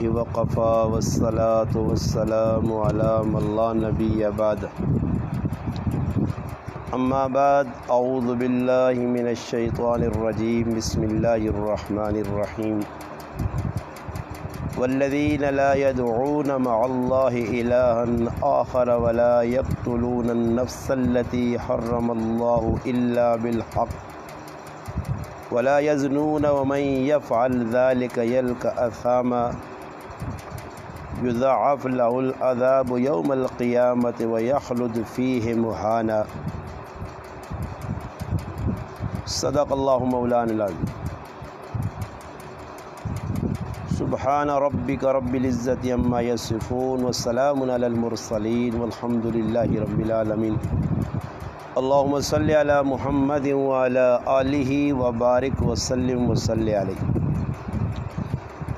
وقفا والصلاة والسلام على من لا نبي بعد اما بعد اعوذ باللہ من الشیطان الرجیم بسم اللہ الرحمن الرحیم والذین لا يدعون مع اللہ الہا آخر ولا يقتلون النفس التي حرم اللہ الا بالحق ولا يزنون ومن يفعل ذلك يلقى أثاما يضاعف له العذاب يوم القيامة ويخلد فيه مهانا صدق اللہ مولانا العظیم سبحان ربک رب العزة عما يصفون والسلام علی المرسلین والحمد للہ رب العالمین اللہم صلی علی محمد وعلی آلہ وبارک وسلم وصلی علیہ۔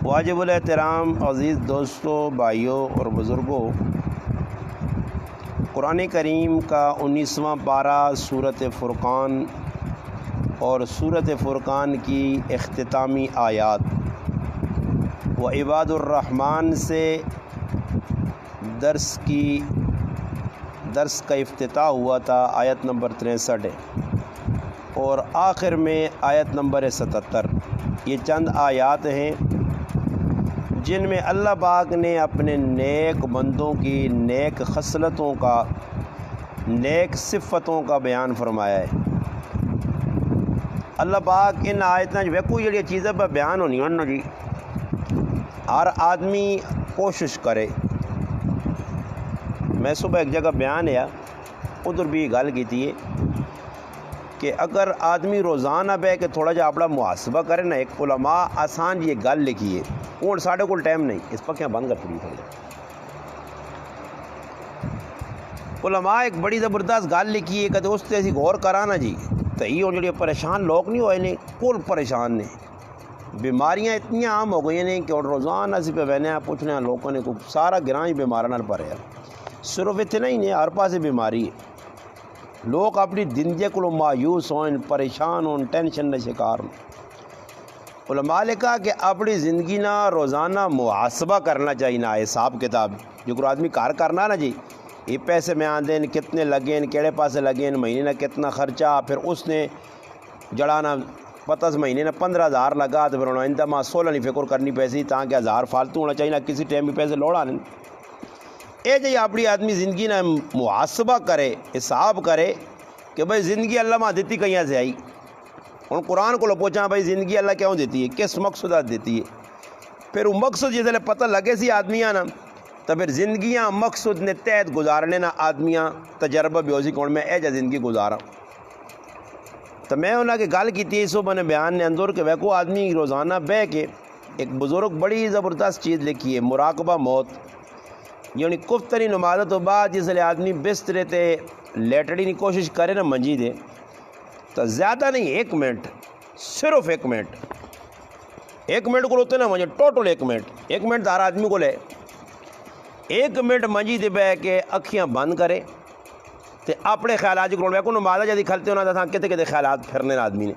واجب الاحترام عزیز دوستوں، بھائیوں اور بزرگوں، قرآن کریم کا 19واں پارہ سورۃ فرقان اور سورۃ فرقان کی اختتامی آیات و عباد الرحمن سے درس کا افتتاح ہوا تھا، آیت نمبر 63 ہے، اور آخر میں آیت نمبر 77۔ یہ چند آیات ہیں جن میں اللہ پاک نے اپنے نیک بندوں کی نیک خصلتوں کا، نیک صفتوں کا بیان فرمایا ہے۔ اللہ پاک ان آیتیں ویکو جڑی چیزیں پہ بیان ہونی نا جی، ہر آدمی کوشش کرے۔ میں صبح ایک جگہ بیان ہے ادھر بھی گل کی تھی کہ اگر آدمی روزانہ بہ کے تھوڑا جا اپنا محاسبہ کرے نا، ایک علماء آسان یہ گل لکھی ہے، اور ساڑھے کو ٹائم نہیں، اس پکیاں بند کر پڑی تھوڑی۔ علماء ایک بڑی زبردست گل لکھی ہے کہ اس سے اسی غور کرانا جی، تو یہ جڑے پریشان لوگ نہیں ہوئے نے، کل پریشان نے، بیماریاں اتنی عام ہو گئی ہیں کہ اور روزانہ اسی پہ بہنے پوچھنے لوگوں نے کو سارا گراں ہی بیمار نہ پڑے ہے۔ صرف اتنا ہی نہیں، ہر پاسے بیماری ہے، لوگ اپنی زندگی کو مایوس ہوئیں، پریشان ہوں، ٹینشن نہ شکار ہوں۔ علماء نے کہا کہ اپنی زندگی نہ روزانہ محاسبہ کرنا چاہیے، نہ حساب کتاب جو کوئی آدمی کار کرنا نا جی، یہ پیسے میں آندیں کتنے لگیں، کیڑے پاسے لگیں، مہینے نہ کتنا خرچہ، پھر اس نے جڑانا پتہ مہینے نہ 15,000 لگا، تو پھر انہوں نے ماہ 16 نہیں فکر کرنی پیسی تاکہ 1000 فالتو ہونا چاہیے، نہ کسی ٹائم بھی پیسے لوڑا نہیں۔ اے جی اپنی آدمی زندگی نہ محاسبہ کرے، حساب کرے کہ بھائی زندگی اللہ ماں دیتی کہیں سے آئی۔ ہوں قرآن کو پوچھا بھائی زندگی اللہ کیوں دیتی ہے، کس مقصد دیتی ہے، پھر وہ مقصد جس پتہ لگے سی آدمیاں نا، تو پھر زندگیاں مقصد نے تحت گزارنے نا آدمیاں تجربہ بھی ہوسی کون میں اے جا زندگی گزارا۔ تو میں انہوں نے گل کی تھی صبح نے بیان نے اندر کہ وہ آدمی روزانہ بہ کے، ایک بزرگ بڑی زبردست چیز لکھی ہے، مراقبہ موت، یعنی کفتری نماز تو بعد جس لئے آدمی بسترے تے لیٹڑی کی کوشش کرے نا منجی دے، تو زیادہ نہیں 1 منٹ، صرف 1 منٹ کو ہوتے نا مجھے ٹوٹل 1 منٹ ہر آدمی کو لے 1 منٹ منجی دے بہ کے اکھیاں بند کرے تے اپنے خیالات کو نماز جدی کھلتے ہونا تھا کتے خیالات پھرنے آدمی نے،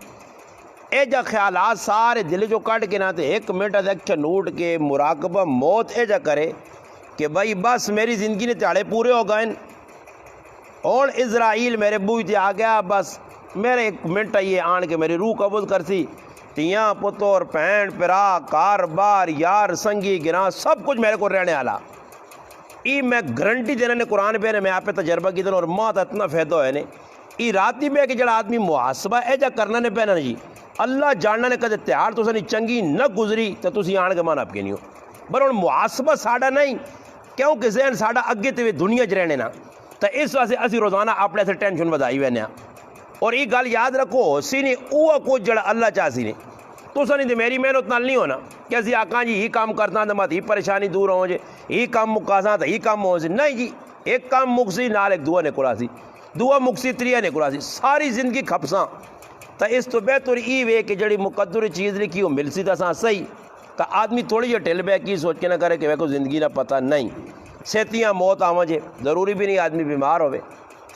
اے جا خیالات سارے دل جو کٹ کے نہ تے 1 منٹ اکھیاں نوٹ کے مراقبہ موت اے جا کرے کہ بھائی بس میری زندگی نے تیاڑے پورے ہو گئے اور اسرائیل میرے بوئی تے آ گیا، بس میرے 1 منٹ آئیے آن کے میری روح قبض کرسی، تیاں پتر پہن پرا کار بار یار سنگی گراں سب کچھ میرے کو رہنے والا۔ ای میں گارنٹی دینا نے قرآن پہ میں آپ پہ تجربہ کی اور ماں تو اتنا فائدہ ہے نے، ای راتی میں کہ جڑا آدمی محاسبہ اے جا کرنا نے پہنا جی، اللہ جاننا نے کدے تیار تو سنی چنگی نہ گزری تو تسی آن کے مان آپ کے نہیں ہو، پر ان محاسبہ ساڑا نہیں، کیونکہ ذہن ساڑا اگے تے دنیا چ رہنے نا، تو اس واسطے اسی روزانہ اپنے سے ٹینشن بدائی وینے ہیں۔ اور یہ گل یاد رکھو سی نہیں اوہ کچھ جڑا اللہ چاہ سی نہیں، تو سنی تو میری محنت نال نہیں ہونا کہ اسی آکاں جی یہ کام کرنا تو مت ہی پریشانی دور ہو جے، یہ کام مکاساں تو یہ کام ہو سی، نہیں جی، ایک کام مکسی نال ایک دعا نکلا سی، دعا مکسی تریہ نکلا سی، ساری زندگی کھپساں، تو اس تو بہتر ای وے کہ جڑی مقدر چیز لکھی وہ مل سی تو صحیح، تو آدمی تھوڑی جی ٹھل بہ کی سوچ کے نہ کرے کہ وہ زندگی نہ پتہ نہیں، سیتیاں موت آواں جے، ضروری بھی نہیں آدمی بیمار ہوئے،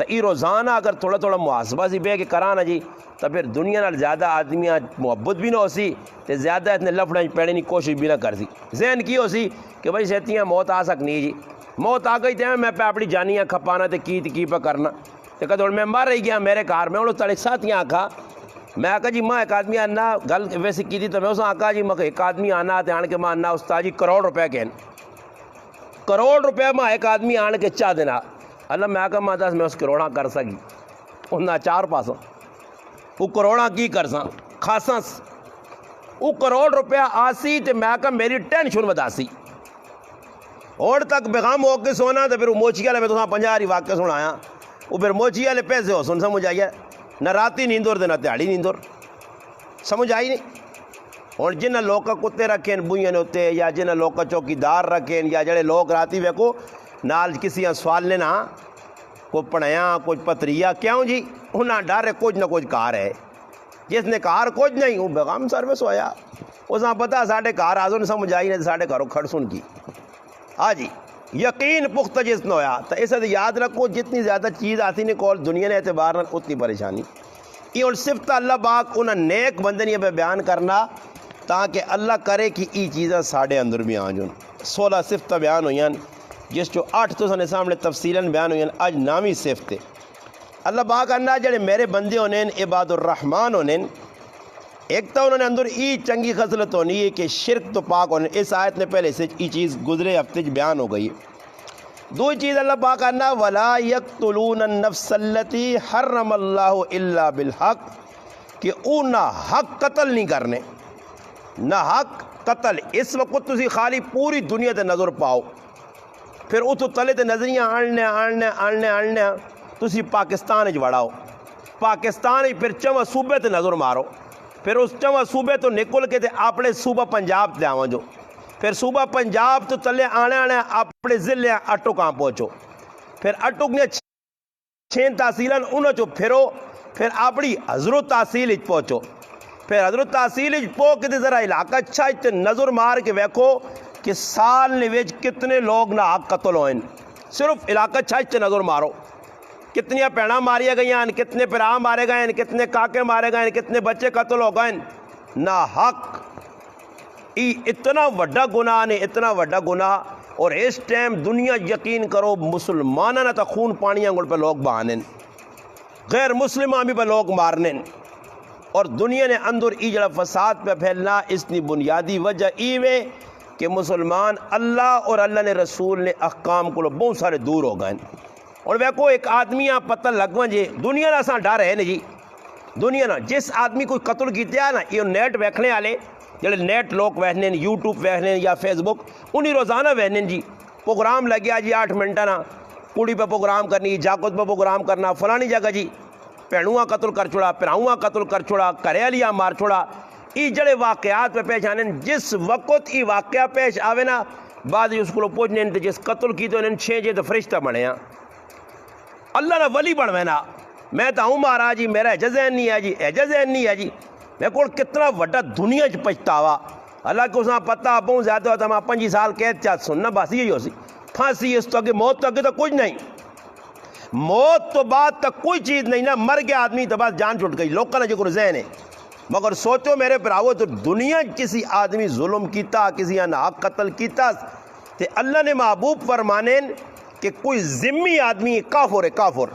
تو یہ روزانہ اگر تھوڑا تھوڑا محاسبہ سی بے کہ کرانا جی تو پھر دنیا نال زیادہ آدمیاں محبت بھی نہ ہو سی تو زیادہ اتنے لفڑیں پیڑنے کی کوشش بھی نہ کر سی. ذہن کی ہو سی کہ بھائی سیتیاں موت آ سکنی جی, موت آ گئی تو میں پہ اپنی جانیاں کھپانا تو کی پہ کرنا تو کدھر میں مر رہی گیا میرے گھر میں انہوں تڑے ساتھیاں آکھا میں آکھا جی ماں ایک آدمی آنا گل ویسے کی تھی تو میں اس آکھا جی میں ایک آدمی آنا تو آن کے ماں آنا استاد جی کروڑ روپے کہن کروڑ روپے ماں ایک آدمی آن کے چاہ دینا اللہ میں آکھا ماں دس میں اس کروڑاں کر سکی انہاں چار پاسوں وہ کروڑاں کی کر ساں خاصاں وہ کروڑ روپیہ آسی تو میں آکھا میری ٹینشن ودا سی اور تک بیغام ہو کے سونا تو پھر وہ موچی والے میں تو 50 واقعہ سنایا وہ پھر موچی والے پیسے ہو سن سمجھ آئیے نہ راتی نیندور دے نہ تہاڑی نیندور سمجھ آئی نہیں. اور جنہ لوگ کتے رکھیں بوئیں ہوتے یا جنہ لوگ چوکیدار رکھیں یا جڑے لوگ راتی ویکو نال کسی سوال لینا کو پڑھیا کچھ پتریا کیوں جی انہاں ڈر ہے کچھ نہ کچھ کار ہے جس نے کار کچھ نہیں وہ بیغام سروس ہویا اس نے پتا ساڑھے کار آزو سمجھ آئی نہیں ساڑھے گھروں کھڑ سن کی ہاں جی یقین پختہ جس نے ہویا تو اسے یاد رکھو جتنی زیادہ چیز آتی نہیں کول دنیا نے اعتبار نہ اتنی پریشانی یہ اور صفت اللہ پاک انہاں نیک بندنی پہ بیان کرنا تاکہ اللہ کرے کہ ای چیزیں ساڑھے اندر بھی آن جن 16 صفتہ بیان ہوئیں جس جو 8 تو سنے سامنے تفصیلاً بیان ہوئیں آج نامی صفت اللہ پاک انہا جڑے میرے بندے ہونے عباد الرحمن ہونے ایک تو انہوں نے اندر ای چنگی خصلت ہونی ہے کہ شرک تو پاک ہونے اس آیت نے پہلے سے ای چیز گزرے ہفتے بیان ہو گئی. دو چیز اللہ پاک انہا وَلَا يَقْتُلُونَ النَّفْسَ الَّتِي حَرَّمَ اللَّهُ إِلَّا بِالْحَقِّ کہ او نہ حق قتل نہیں کرنے نہ حق قتل. اس وقت تسی خالی پوری دنیا تے نظر پاؤ پھر اتو تلے تے نظریاں آننے تسی پاکستان اچ وڑاؤ پاکستان پھر چواں صوبے تے نظر مارو پھر اس چواں صوبے تو نکل کے تے اپنے صوبہ پنجاب تے آواں جو پھر صوبہ پنجاب تو تلے آنے اپنے ضلع اٹو کہاں پہنچو پھر اٹو نے 6 تحصیلاں انہوں چو پھرو پھر اپنی حضرت تحصیل اچ پہنچو پھر حضرت تحصیل اچ پہنچ کے ذرا علاقہ اچھا تے نظر مار کے ویکھو کہ سال نویج کتنے لوگ نہ حق قتل ہوئیں صرف علاقہ اچھا تے نظر مارو کتنی پیڑاں ماریا گئی ہیں کتنے پراہ مارے گئے ہیں کتنے کاکے مارے گئے ہیں کتنے بچے قتل ہو گئے نہ حق. اتنا وڈا گناہ نے اتنا وڈا گناہ اور اس ٹائم دنیا یقین کرو مسلمانہ نہ تا خون پانی انگل پہ لوگ بہانے غیر مسلمان بھی پہ لوگ مارنے اور دنیا نے اندر ای جڑا فساد پہ پھیلنا اس کی بنیادی وجہ ایوے کہ مسلمان اللہ اور اللہ نے رسول نے احکام کو بہت سارے دور ہو گئے اور ویکو ایک آدمیاں پتہ لگویں جی دنیا نہ ساں ڈر ہے نا جی دنیا نہ جس آدمی کوئی قتل کیتے ہیں نا یہ نیٹ ویکھنے والے جڑے نیٹ لوگ ویکھنے یوٹیوب ویکھنے یا فیس بک انہیں روزانہ ویکھنے جی پروگرام لگیا جی 8 منٹہ نا کڑی پہ پروگرام کرنی جاگت پہ پروگرام کرنا فلانی جگہ جی پینوواں قتل کر چھوڑا پراؤواں قتل کر چھوڑا کریالیاں مار چھوڑا ای جڑے واقعات پہ پیش آنے جس وقت ای واقعہ پیش آوے نا بعد اس کو پوچھنے جس قتل کی تو انہیں 6 جے تو فرشتہ بنے ہیں اللہ نہ ولی بڑھوے نا میں تو ہوں مارا جی میرا ذہن نہیں ہے جی ذہن نہیں ہے جی میں کو کتنا وڈا دنیا چ پچھتاوا اللہ کو اساں پتہ بہت زیادہ ہوتا میں 5 سال قید چاہت سننا بس یہی ہو سی پھانسی اس تو اگے موت تو اگے تو کچھ نہیں موت تو بعد تک کوئی چیز نہیں نا مر گیا آدمی تو بس جان چھٹ گئی لوگوں نے جو ذہن ہے مگر سوچو میرے براو تو دنیا کسی آدمی ظلم کیتا کسی ناحق قتل کیتا تے اللہ نے محبوب فرمانے کہ کوئی ذمی آدمی کافر ہے کافر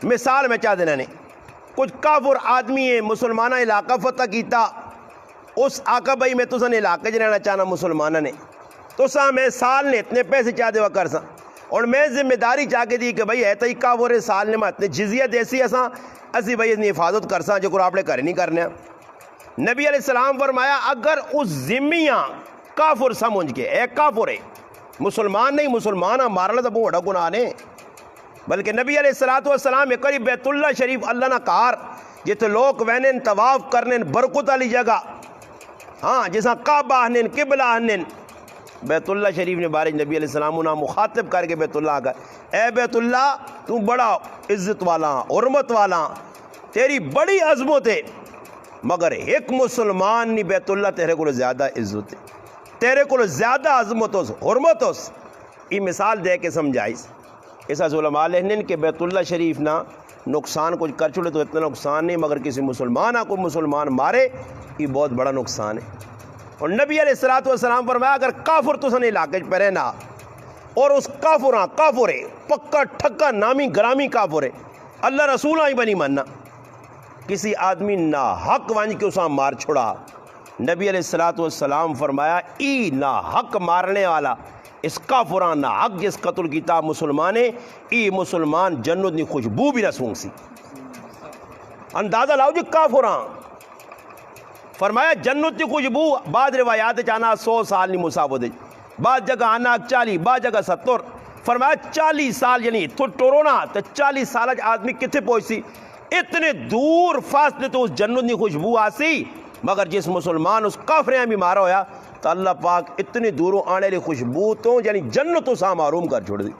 مثال میں چاہ دینا نہیں کچھ کافر آدمی ہے مسلمانہ علاقہ فتح کیتا اس آقا بھائی میں تو سن علاقے جو رہنا چاہنا مسلمانہ نے تو سا میں سال نے اتنے پیسے چاہ دے کر سا اور میں ذمہ داری چاہ کے دی کہ بھائی ہے تو ہی کافر ہے سال نے میں اتنے جزیہ دیسی اساں اسی بھائی اتنی حفاظت کر سا جو کو آپ نے کرے نہیں کرنے. نبی علیہ السلام فرمایا اگر اس ذمیاں کافر سمجھ کے ایک کافر ہے مسلمان نہیں مسلمان مارنا تو بہت بڑا گناہ نے بلکہ نبی علیہ السلام ایک قریب بیت اللہ شریف اللہ نہ کار جتے لوگ وینن طواف کرنے برکت والی جگہ ہاں جیسا کعبہ آہنن قبلہ آہنن بیت اللہ شریف نے بارج نبی علیہ السلام انہاں مخاطب کر کے بیت اللہ کا اے بیت اللہ تو بڑا عزت والا حرمت والا تیری بڑی عظمت ہے مگر ایک مسلمان نہیں بیت اللہ تیرے کو زیادہ عزت ہے تیرے کو زیادہ عظمت ہو حرمت ہو یہ مثال دے کے سمجھائیس ایسا علماء لکھنے کہ بیت اللہ شریف نہ نقصان کچھ کر چھوڑے تو اتنا نقصان نہیں، مگر کسی مسلمان کو مسلمان مارے یہ بہت بڑا نقصان ہے۔ اور نبی علیہ الصلوۃ والسلام فرمایا اگر کافر تو سن علاقے پہ رہنا اور اس کافر ہے پکا ٹھکا نامی گرامی کافر ہے، اللہ رسول آئی بنی ماننا، کسی آدمی نا حق وانج کے اسا مار چھوڑا، نبی علیہ الصلوۃ والسلام فرمایا ای نا حق مارنے والا اس کافران نا حق جس قتل کیتا مسلمان ہے ای مسلمان جنت نی خوشبو بھی نہ سونگ سی۔ اندازہ لاؤ جی کافران فرمایا جنت کی خوشبو، بعض روایات چانا 100 سال نہیں مساوت ہے، بعض جگہ آنا 40، بعض جگہ 70، فرمایا 40 سال یعنی تو ٹورونا تو 40 سال آدمی کتنے پہنچی، اتنے دور فاصلے تو اس جنت کی خوشبو آسی، مگر جس مسلمان اس کافریں بھی مارا ہویا تو اللہ پاک اتنی دوروں آنے والی خوشبو تو یعنی جنتوں سے محروم کر چھوڑ دی۔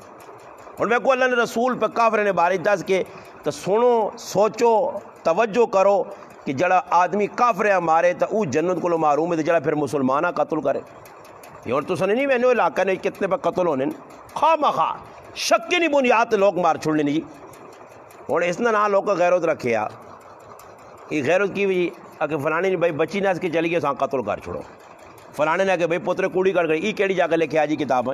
اور میں کو اللہ نے رسول پہ کافریں نے باری دس کے تو سنو سوچو توجہ کرو کہ جڑا آدمی کافریں مارے تو وہ جنت کو محروم ہے تو جڑا پھر مسلمانہ قتل کرے، یہ اور تو سنے نہیں میں نے علاقہ نے کتنے پہ قتل ہونے خواہ مخواہ شک کی نہیں بنیاد لوگ مار چھوڑنے نہیں جی۔ اور اس نہ لوگ کا غیرت رکھے آ یہ غیرت کی بھی اگر فلانے نے بھائی بچی نہ اس کے چلی گئے ساں قتل کر چھوڑو، فلانے نے کہ بھائی پوترے کوڑی کر گئی ای کیڑی جا کے لے کے آ جی کتابیں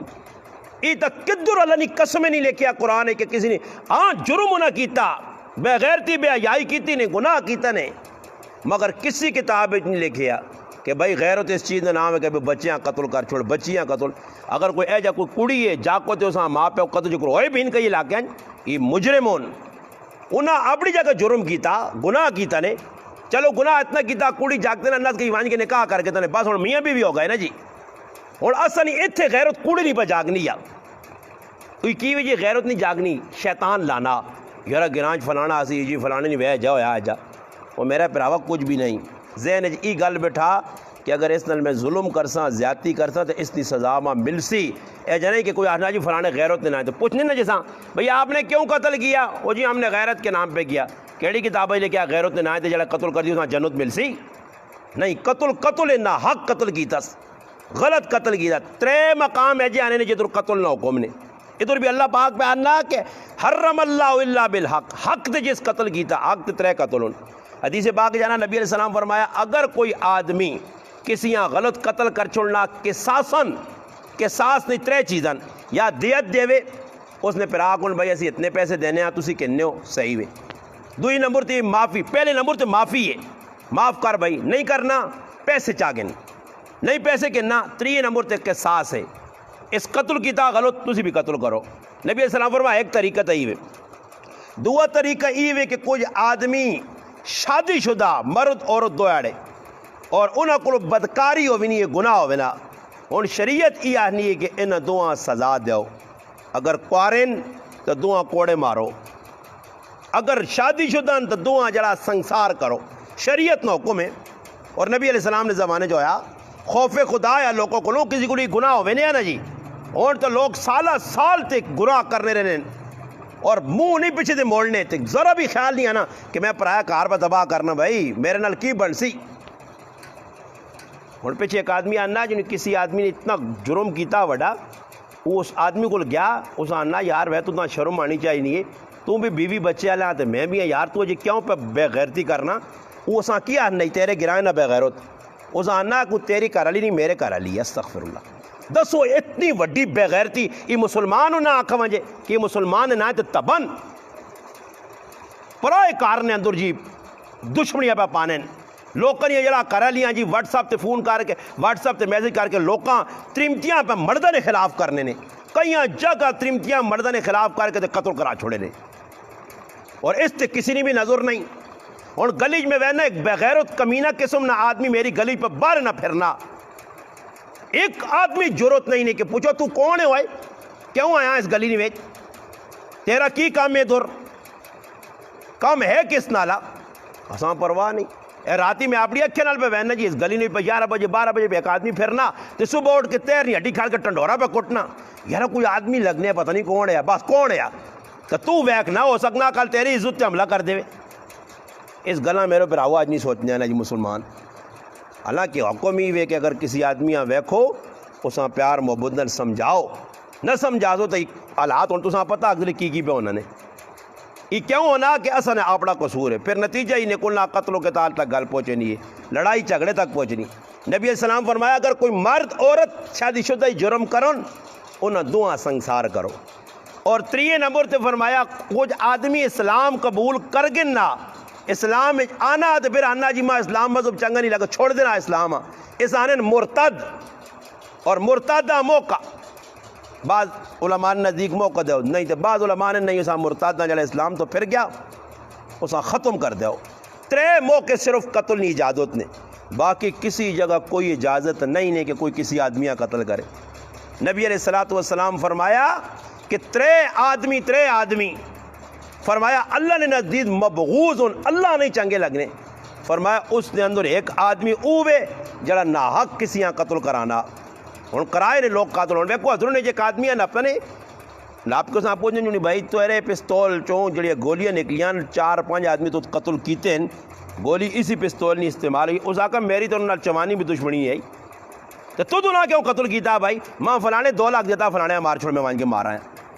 ای تک کدر اللہ نے قسمیں نہیں لے کے آ قرآن ہے کہ کسی نے ہاں جرم نہ کیتا بے غیرتی بے حیائی کیتی نے گناہ کیتا نے، مگر کسی کتاب نہیں لکھیا کہ بھائی غیرت اس چیز کا نام ہے کہ بچیاں قتل کر چھوڑ، بچیاں قتل اگر کوئی اے جا کوئی کڑی ہے جا کو تو ماں پہ قتل جو کرو ہوئے بھی ان کا یہ علاقہ یہ مجرمون انہاں اپنی جگہ جرم کیتا گناہ کیتا نے، چلو گناہ اتنا کیتا کڑی جاگتے نا اللہ کی وانج کے نکاح کر کے تنے بس ہوں میاں بھی ہو گئے نا جی، اور اصل نہیں اتنے غیرت کڑی نہیں پہ جاگنی یا کوئی کی وجہ غیرت نہیں جاگنی شیطان لانا یارا گرانج فلانا آسی جی فلانے نہیں بہ جاؤ آ جا، وہ میرا پراوا کچھ بھی نہیں ذہن ای گل بٹھا کہ اگر اس نل میں ظلم کرساں زیادتی کرساں تو اس کی سزا ماں مل سی، اے جانے کہ کوئی آنا جی فلانے غیرت نے نہ تو پوچھنے نہ جیسا بھئی آپ نے کیوں قتل کیا، وہ جی ہم نے غیرت کے نام پہ کیا، کیڑی کتابیں لے کے غیرت نے نہ آئے تو جڑا قتل کر دی اساں جنت مل سی، نہیں قتل نہ حق قتل کیتا غلط قتل کیتا، 3 مقام ہے جی آنے نے جدر قتل نہ حکم نے، ادھر بھی اللہ پاک پہ آنا کہ حرم اللہ الا بالحق، حق تے جس قتل کیتا حق تے 3 قتل ہون۔ حدیث پاک جانا نبی علیہ السلام فرمایا اگر کوئی آدمی کسی یہاں غلط قتل کر چھوڑنا قصاص نہیں 3 چیزاں یا دیت دے وے اس نے پھر آکن بھائی اسی اتنے پیسے دینے ہیں تسی کہنے ہو صحیح وے، 2 نمبر تے معافی، پہلے نمبر تے معافی ہے معاف کر بھائی نہیں کرنا پیسے چاگے نہیں پیسے کہنا، 3 نمبر تے قصاص ہے اس قتل کیتا غلط تسی بھی قتل کرو۔ نبی علیہ السلام فرمایا ایک طریقہ تو یہ دوسرا طریقہ یہ کہ کوئی آدمی شادی شدہ مرد عورت دوڑے اور انہاں کو بدکاری ہو بھی نہیں گناہ ہو نا، ہوں شریعت یہ آنی ہے کہ انہاں دوہاں سزا دیو، اگر کوارن تو دوہاں کوڑے مارو، اگر شادی شدہ تو دوہاں جڑا سنسار کرو، شریعت نہ حکم ہے۔ اور نبی علیہ السلام نے زمانے جو آیا خوف خدا یا لوگوں کو کسی کو گناہ ہوئے نہیں نا جی، اور تو لوگ سال تک گناہ کرنے رہنے اور منہ نہیں پیچھے دے موڑنے تک، ذرا بھی خیال نہیں آنا کہ میں پرایا کار پہ تباہ کرنا بھائی میرے نال کی بن سی۔ اور پیچھے ایک آدمی آنا جن کسی آدمی نے اتنا جرم کیتا وڈا، وہ اس آدمی کو گیا اس آنا یار وہ تو شرم آنی چاہیے نہیں ہے، تو بھی بیوی بچے والا تو میں بھی یار تو کیوں پہ بے غیرتی کرنا، وہ اساں کیا نہیں تیرے گرائے نہ بے غیرت، اس آنا کو تیری کر علی نہیں میرے کر علی، استغفر اللہ۔ دسو اتنی وڈی بے غیرتی یہ مسلمان نہ آکھا وجے کہ یہ مسلمان نہ تو تبن پرائے کار نے اندر جی دشمنیاں پہ پانے لوکاں یہ جڑا کرا لیاں جی واٹس ایپ تے فون کر کے واٹس ایپ تے میسج کر کے لوکاں ترمتیاں پہ مردہ نے خلاف کرنے نے، کئی جگہ ترمتیاں مردہ نے خلاف کر کے قتل کرا چھوڑے نے، اور اس تے کسی نے بھی نظر نہیں۔ اور گلیج میں وہنا ایک بغیرت کمینہ قسم نہ آدمی میری گلی پہ باہر نہ پھرنا، ایک آدمی ضرورت نہیں کہ پوچھو تو کون ہے ہوئے کیوں آیا اس گلی میں تیرا کی کام ہے دور کام ہے کس نالا اساں پرواہ نہیں، اے راتی میں اپنی اکھے نال پہ بہنا جی اس گلی نہیں پہ 11 بجے 12 بجے پہ ایک آدمی پھرنا تو صبح اٹھ کے تیر نہیں ہڈی کھاڑ کے ٹنڈورا پہ کٹنا، یار کوئی آدمی لگنے پتہ نہیں کون ہے بس کون ہے تو ویک نہ ہو سکنا کل تیری عزت تے حملہ کر دے۔ اس گلا میرے پر آواز نہیں سوچنے نا جی مسلمان، حالانکہ حکم ہی وے کہ اگر کسی آدمی ویکھو اساں پیار محبت نال سمجھاؤ نہ سمجھا دو تو حالات ہوں تو پتا اگلے کی پہ انہوں نے یہ کیوں ہونا کہ اصل نے اپنا قصور ہے، پھر نتیجہ ہی نکلنا قتل و قتال تک گل پہنچنی ہے، لڑائی جھگڑے تک پہنچنی۔ نبی علیہ السلام فرمایا اگر کوئی مرد عورت شادی شدہ جرم کرن انہیں دعا سنگسار کرو۔ اور 3 نمبر تے فرمایا کچھ آدمی اسلام قبول کر گن نہ اسلام آنا تو پھر آنا جی ماں اسلام مذہب چنگا نہیں لگا چھوڑ دینا اسلام اس آنے مرتد اور مرتدہ موقع بعض علماء نے نزدیک موقع دو نہیں تو بعض علماء نے نہیں اسا مرتد نہ جلے اسلام تو پھر گیا اسا ختم کر دو۔ 3 موقع صرف قتل نہیں اجازت نے، باقی کسی جگہ کوئی اجازت نہیں ہے کہ کوئی کسی آدمی کا قتل کرے۔ نبی علیہ الصلوۃ والسلام فرمایا کہ 3 آدمی فرمایا اللہ نے نزدیک مبغوض اللہ نہیں چنگے لگنے، فرمایا اس نے اندر ایک آدمی اوے جڑا ناحق کسی کا قتل کرانا ہوں کرائے نے لوگ قاتل ہونے کو حضروں نے ایک آدمی نپنے لاپ کو ساتھ پوچھیں جو بھائی تو ارے پستول چوں جڑی گولیاں نکلیاں 4-5 آدمی تو قتل کیتے ہیں گولی اسی پستول نہیں استعمال ہوئی، اس آقا میری تو انہوں نے چوانی بھی دشمنی ہے تو نہ کیوں قتل کیتا بھائی ماں فلانے 2 لاکھ دیتا فلانے مار چھوڑ میں وہاں کے مارا ہے،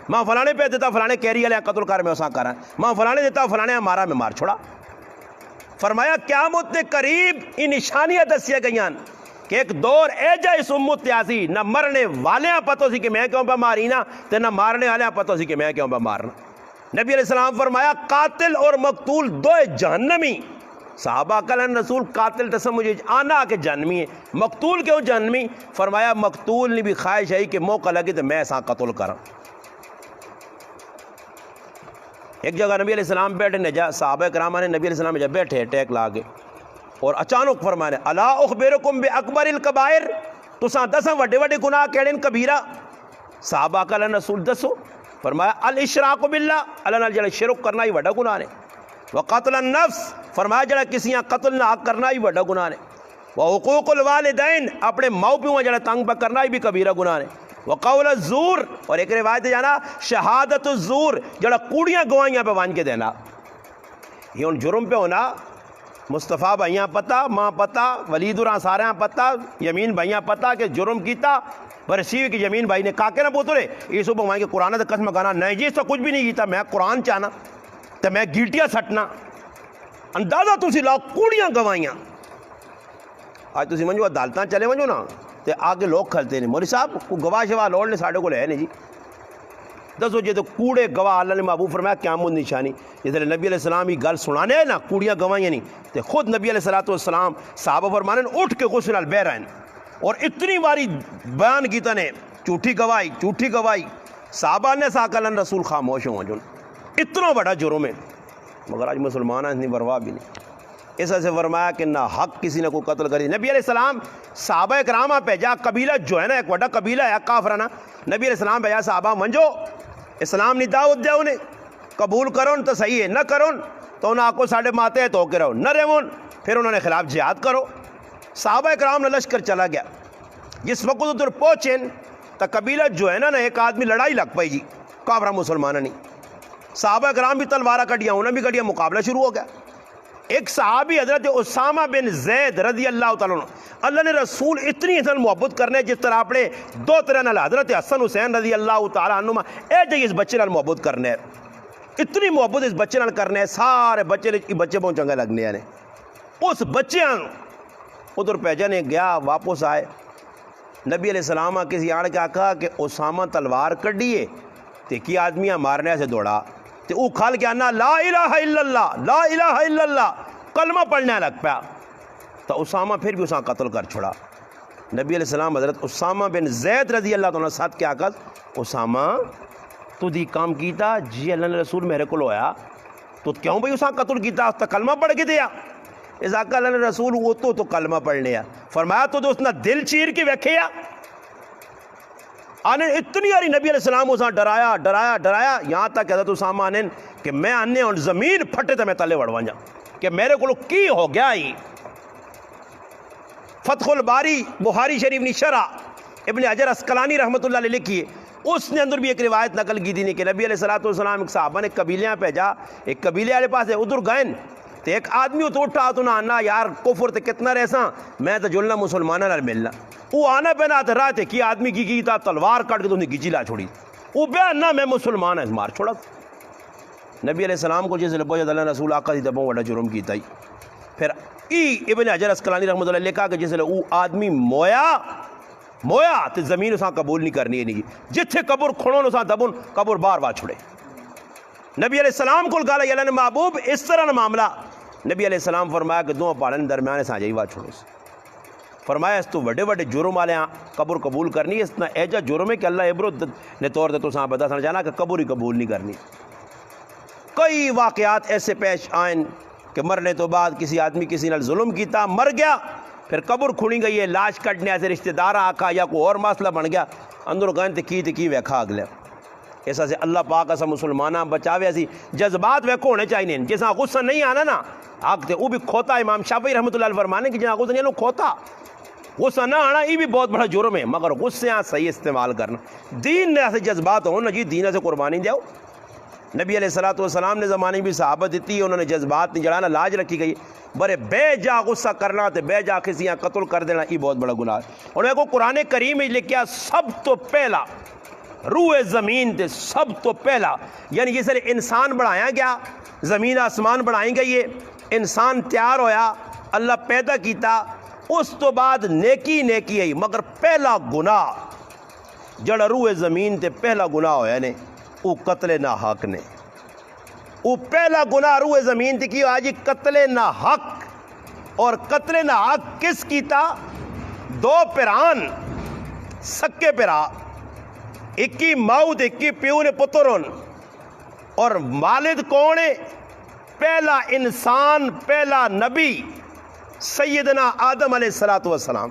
ماں فلانے پہ دیتا فلانے کیری والے قتل کر میں اساں کرا ہے، ماں فلانے دیتا فلانے مارا میں مار چھوڑا۔ فرمایا قیامت نے قریب یہ نشانیاں دسیا گئیاں کہ ایک دور ایجا اس امت آسی نہ مرنے والیاں پتہ سی کہ میں کیوں پہ ماری نا تے نہ مارنے والیاں پتہ سی کہ میں کیوں پہ مارنا۔ نبی علیہ السلام فرمایا قاتل اور مقتول 2 جہنمی، صحابہ کلن رسول قاتل تسم مجھے آنا کہ جہنمی ہے، مقتول کیوں جہنمی؟ فرمایا مقتول نے بھی خواہش ہے کہ موقع لگے تو میں ایسا قتل کروں۔ ایک جگہ نبی علیہ السلام بیٹھے نجا صحابہ کرام نے نبی علیہ السلام جب بیٹھے ٹیک لا کے اور اچانک فرمانے الا اخبرکم باکبر الکبائر تساں دساں وڈے وڈے گناہ کیڑے کبیرہ؟ صحابہ کہا رسول دسو، فرمایا الاشراک باللہ اللہ نال جڑا شرک کرنا ہی وڈا گناہ نے، وقتل النفس فرمایا جڑا کسی قتل نہ کرنا ہی وڈا گناہ نے، وحقوق الوالدین اپنے ماؤ پیوں جڑا تنگ پہ کرنا ہی بھی کبیرہ گناہ نے، وقول الزور اور ایک روایت جانا شہادت الزور جڑا کوڑیاں گوائیاں پہ وان کے دینا۔ یہ ان جرم پہ ہونا مصطفیٰ بھائیاں پتہ ماں پتہ ولید الانصاریاں پتہ یمین بھائیاں پتہ کہ جرم کیتا برشیوی کی یمین بھائی نے کاکے نہ پوترے یہ صبح وہاں کے قرآن سے قسم کہنا نہیں جی اس سے کچھ بھی نہیں کیتا میں قرآن چاہنا تو میں گیٹیاں سٹنا اندازہ تسی لاؤ کوڑیاں گوائیاں۔ آج تسی منجو عدالتاں چلے منجو نا تے آگے لوگ کھلتے نہیں مولوی صاحب کو گواہ شواہ لوڑ نے ساڑھے کو لے نہیں جی دسو جی تو کوڑے گواہ اللہ نے محبوب فرمایا قیامت نشانی جس طرح نبی علیہ السلام ہی گل سنانے نا کوڑیاں گوائیاں نہیں تے خود نبی علیہ السلام صحابہ فرمانے اٹھ کے غسل نال بہ رہے اور اتنی باری بیان کیتا نے جھوٹی گواہی صحابہ نے ساکلن رسول خاموش ہوں جو اتنا بڑا جرم ہے مگر آج مسلمان ہیں اتنی پرواہ بھی نہیں۔ اس سے فرمایا کہ نہ حق کسی نے کو قتل کری۔ نبی علیہ السلام صحابہ کرامہ بھیجا قبیلہ جو ہے نا ایک بڑا قبیلہ ہے کافرانہ نبی علیہ السلام بھیجا صحابہ منجو اسلام نے دعوت دیا انہیں قبول کرون تو صحیح ہے نہ کرون تو انہیں آکو ساڑھے ماتے تو کے رہو نہ رہون پھر انہوں نے خلاف جہاد کرو۔ صحابہ کرام نے لشکر چلا گیا جس وقت ادھر پہنچیں تو قبیلہ جو ہے نا ایک آدمی لڑائی لگ پائی جی کافرہ مسلمانہ نہیں صحابہ کرام بھی تلوارہ کٹیا انہیں بھی کٹیا مقابلہ شروع ہو گیا۔ ایک صحابی حضرت اسامہ بن زید رضی اللہ تعالیٰ عنہ اللہ نے رسول اتنی حسن محبت کرنے جس طرح اپنے 2 طرح نال حضرت حسن حسین رضی اللہ تعالیٰ عنہ اے جی اس بچے نال محبت کرنے اتنی محبت اس بچے نال کرنے سارے بچے بہت چنگے لگنے ہیں اس بچے ادھر پہچانے گیا واپس آئے نبی علیہ السلام کسی آن کے آکھا کہ اسامہ تلوار کڈیے تے کی آدمیاں مارنے سے دوڑا تے او کھال کے آنا لا الہ الا اللہ لا الہ الا اللہ کلمہ پڑھنے لگ پیا تو اسامہ پھر بھی اساں قتل کر چھوڑا۔ نبی علیہ السلام حضرت اسامہ بن زید رضی اللہ تعالیٰ ساتھ کیا کہا اسامہ تو دی کام کیتا جی اللہ نے رسول میرے کو لویا تو کیوں بھئی اساں قتل کیتا اس تا کلمہ پڑھ کے دیا اس آقا اللہ نے رسول وہ تو کلمہ پڑھ لیا فرمایا تو اس نے دل چیر کے ویکھیا آنے اتنی آری نبی علیہ السلام اساں ڈرایا یہاں تک حضرت اسامہ آنے کہ میں آنے اور زمین پھٹے تو میں تلے وڑوان جا کہ میرے کو کی ہو گیا ہی۔ فتح الباری بخاری شریف نے شرح ابن حجر اسقلانی رحمۃ اللہ علیہ لکھی اس نے اندر بھی ایک روایت نقل کی تھی کہ نبی علیہ السلام ایک صحابہ نے قبیلیاں بھیجا ایک قبیلے والے پاس ادھر گئے تو ایک آدمی تو اٹھا تو نہ آنا یار کفر تے کتنا رہساں میں تو جلنا مسلمانہ نال ملنا وہ آنا پہنا راہ تے کی آدمی کی تا تلوار کٹ کے تو انہیں گیچی لا چھوڑی، وہ بیان نہ میں مسلمان ہے مار چھوڑا۔ نبی علیہ السلام کو جس لبوجت اللہ رسول آقا دی دبوں وڈا جرم کیتا ہی۔ پھر ابن حجر اسقلانی رحمۃ اللہ علیہ کہا کہ جس لئے وہ آدمی مویا تے زمین اساں قبول نہیں کرنی ہے نہیں، جتھے قبر کھڑون اساں دبن قبر بار بار چھڑے۔ نبی علیہ السلام کو گالا یا اللہ نے محبوب اس طرح نہ معاملہ، نبی علیہ السلام فرمایا کہ دو پہاڑن درمیان سا جائی بات چھوڑو سے، فرمایا اس تو وڈے وڈے جرم والے قبر قبول کرنی ہے، اس طرح ایجا جرم ہے کہ اللہ عبرت نے طور تے تو ساں بتا سن جانا کہ قبر ہی قبول نہیں کرنی۔ کئی واقعات ایسے پیش آئیں کہ مرنے تو بعد کسی آدمی کسی نال ظلم کیتا مر گیا، پھر قبر کھڑی گئی ہے، لاش کٹنے سے رشتہ دار آکھا یا کوئی اور مسئلہ بن گیا، اندر گئے تے کی ویکھا اگلے۔ ایسا سے اللہ پاک اسا مسلمانہ بچاوے سی جذبات ویکھو ہونے چاہیے، جیسا غصہ نہیں آنا نا حق تے وہ بھی کھوتا۔ امام شافعی رحمۃ اللہ علیہ فرمانے کہ جہاں غصہ نہیں آنا کھوتا، غصہ نہ آنا یہ بھی بہت بڑا جرم ہے، مگر غصے صحیح استعمال کرنا۔ دین نے ایسے جذبات ہوں نا جی، دین سے قربانی دیو۔ نبی علیہ السلام نے زمانے بھی صحابہ دیتی ہے، انہوں نے جذبات نہیں جڑانا، لاج رکھی گئی، برے بے جا غصہ کرنا تے بے جا کسیاں قتل کر دینا یہ بہت بڑا گناہ ہے۔ انہوں نے قرآن کریم میں لکھیا سب تو پہلا روح زمین تے سب تو پہلا، یعنی جس طرح انسان بڑھایا گیا، زمین آسمان بڑھائیں گئی ہے، انسان تیار ہویا، اللہ پیدا کیتا، اس تو بعد نیکی ہے، مگر پہلا گناہ جڑا روح زمین تے پہلا گناہ ہویا نے وہ قتل ناحق نے۔ وہ پہلا گناہ روح زمین تے کی آجی قتل ناحق، اور قتل ناحق کس کیتا؟ دو پران سکے پرا، اکی ماؤد اکی پیو نے پترون، اور والد کون ہے؟ پہلا انسان پہلا نبی سیدنا آدم علیہ السلام۔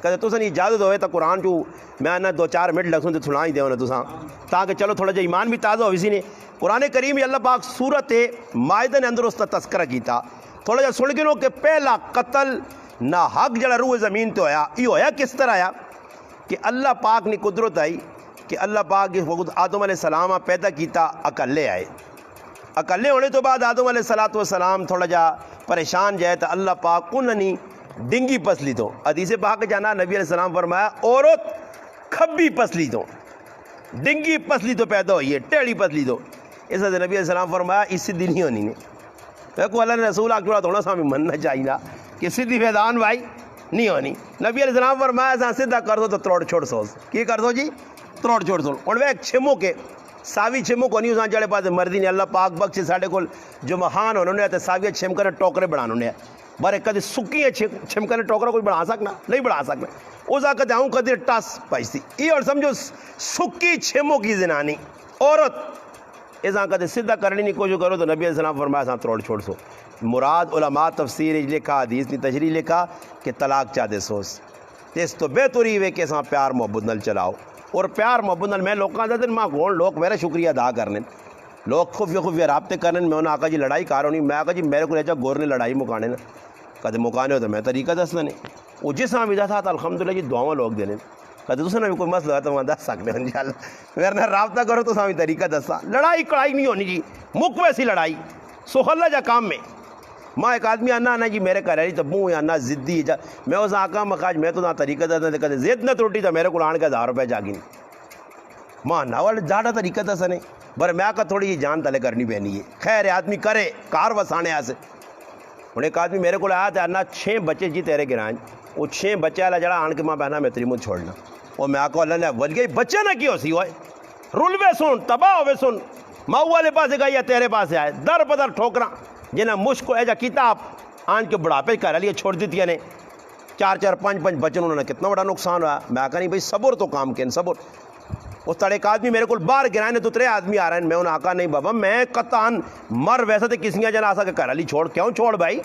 کہتے تو سن اجازت ہوئے تو قرآن جو میں نہ 2-4 منٹ لگ سوں تو سنا ہی دے ہونا تو تاکہ چلو تھوڑا جا ایمان بھی تازہ ہو اسی نے۔ قرآن کریم اللہ پاک سورت مائدہ نے اندر اس کا تذکرہ کیتا، تھوڑا جا سن گنو کہ پہلا قتل ناحق جڑا روح زمین تو ہویا، یہ ہویا کس طرح آیا کہ اللہ پاک نے قدرت آئی کہ اللہ پاک وقت آدم علیہ السلام پیدا کیتا، اکلے آئے، اکلے ہونے تو بعد آدم علیہ السلام تھوڑا جا پریشان جائے تو اللہ پاک انہوں ڈنگی پسلی تو، حدیث پاک جانا نبی علیہ السلام فرمایا عورت کھبی پسلی تو، ڈنگی پسلی تو پیدا ہوئی ہے، ٹیڑھی پسلی تو، اس سے نبی علیہ السلام فرمایا اس سیدھی نہیں ہونی نے۔ کو اللہ نے رسول آکڑا تھوڑا سا ہمیں مننا چاہیے کہ سیدھی فیضان بھائی نہیں ہونی۔ نبی علیہ السلام فرمایا ایسا سیدھا کر دو تو تروڑ چھوڑ سوز، کی کر دو جی؟ تروڑ چھوڑ سو۔ اور وہ ایک چھمو کے ساوی چھمو کو نہیں اساں جڑے پاس مردی نے اللہ پاک بخش ساڈے کول جو مہان انہوں نے تے ساوی چھمکنے ٹوکرے بنانے نے، بارے کدی سکی چھمکنے ٹوکرا کوئی بنا سکنا نہیں بنا سکنا، اس آ کدی آؤں کدی ٹس پیسی یہ، اور سمجھو سکی چھمو کی زنانی عورت اس آ کدی سیدھا کرنے کی کوشش کرو تو نبی علیہ السلام فرمایا ساں تروڑ چھوڑ سو۔ مراد علماء تفسیر لکھا، حدیث کی تشریح لکھا کہ طلاق چاہ دے سوس، اس تو بہتری ہوئے کہ ساں پیار محبت نال چلاؤ، اور پیار محبت نال میں لوگوں کا دن ماں گون لوگ میرا شکریہ ادا کرنے، لوگ خفیہ رابطے کرنے، میں انہوں نے آقا جی لڑائی کار ہونی، میں آقا جی میرے کو رہا گور نے لڑائی مکانے نا، کدے مکانے ہو تو میں طریقہ دسنا نہیں، وہ جس آمیدہ تھا الحمدللہ جی دعاؤں لوگ دینے، کدے تو بھی کوئی مسئلہ ہے تو وہاں دس سکتے ہیں انشاءاللہ، میرے نہ رابطہ کرو تو سامی طریقہ دسا، لڑائی کڑائی نہیں ہونی جی، مک ویسی لڑائی سخلہ جا کام میں۔ ماں ایک آدمی آنا نا جی میرے گھر رہی تو منہ آنا ضدی جا، میں اس آقا مخاج میں تو نہ طریقہ دسنا، کدے زد نہ تروٹی تو میرے کو آن کے 1000 روپے جاگی نہیں، ماں نہ والے زیادہ طریقہ دسا نہیں، بر میں آقا تھوڑی جی جان تلے کرنی پہنی ہے، خیر آدمی کرے کار وسانے آسے۔ ہوں ایک آدمی میرے کو آیا تھا آنا 6 بچے جی تیرے گرائیں، وہ 6 بچے والا جڑا آن کے ماں بہنا میں تیری منہ چھوڑنا، اور میں آقا اللہ نے ول گئی بچے نہ کیوں سی ہوئے رلوے سن تباہ ہوئے سن، ماں والے پاس گئی یا تیرے پاس آئے در بدر ٹھوکرا جنہیں مشک کو ایجا کتاب آن کے بڑھاپے کر لیے چھوڑ دیتی ہے نے 4 5 بچے، انہوں نے کتنا بڑا نقصان ہوا۔ میں آقا نہیں بھائی صبر تو کام کے صبر۔ اس طرح ایک آدمی میرے کو باہر گرائے تو 3 آدمی آ رہے ہیں، میں انہیں آقا نہیں بابا میں قطعاً مر ویسا تو کسیاں جنا آسا کہ گھر والی چھوڑ کیوں چھوڑ بھائی،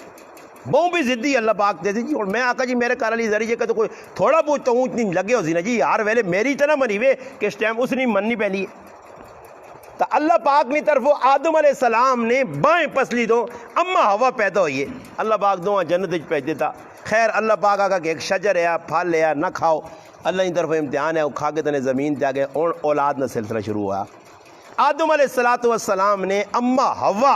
بہو بھی ضدی اللہ پاک دے دی، اور میں آقا جی میرے گھر والی ذریعے کہ تو کوئی تھوڑا بہت تو اونچ نہیں لگے ہو سی نا جی یار ویلے میری تو نہ منی وے کہ اس ٹائم اس نے مننی پہنی ہے۔ تو اللہ پاک نے طرف آدم علیہ السلام نے بائیں پسلی دو اما ہوا پیدا ہوئی ہے، اللہ پاک دو جنت بھیج دیتا۔ خیر اللہ پاک آگا کہ ایک شجر ہے پھل ہے نہ کھاؤ، اللہ کی طرف امتحان ہے، وہ کھا کے تنے زمین تے آگے اور اولاد نہ سلسلہ شروع ہوا۔ آدم علیہ السلام نے اما ہوا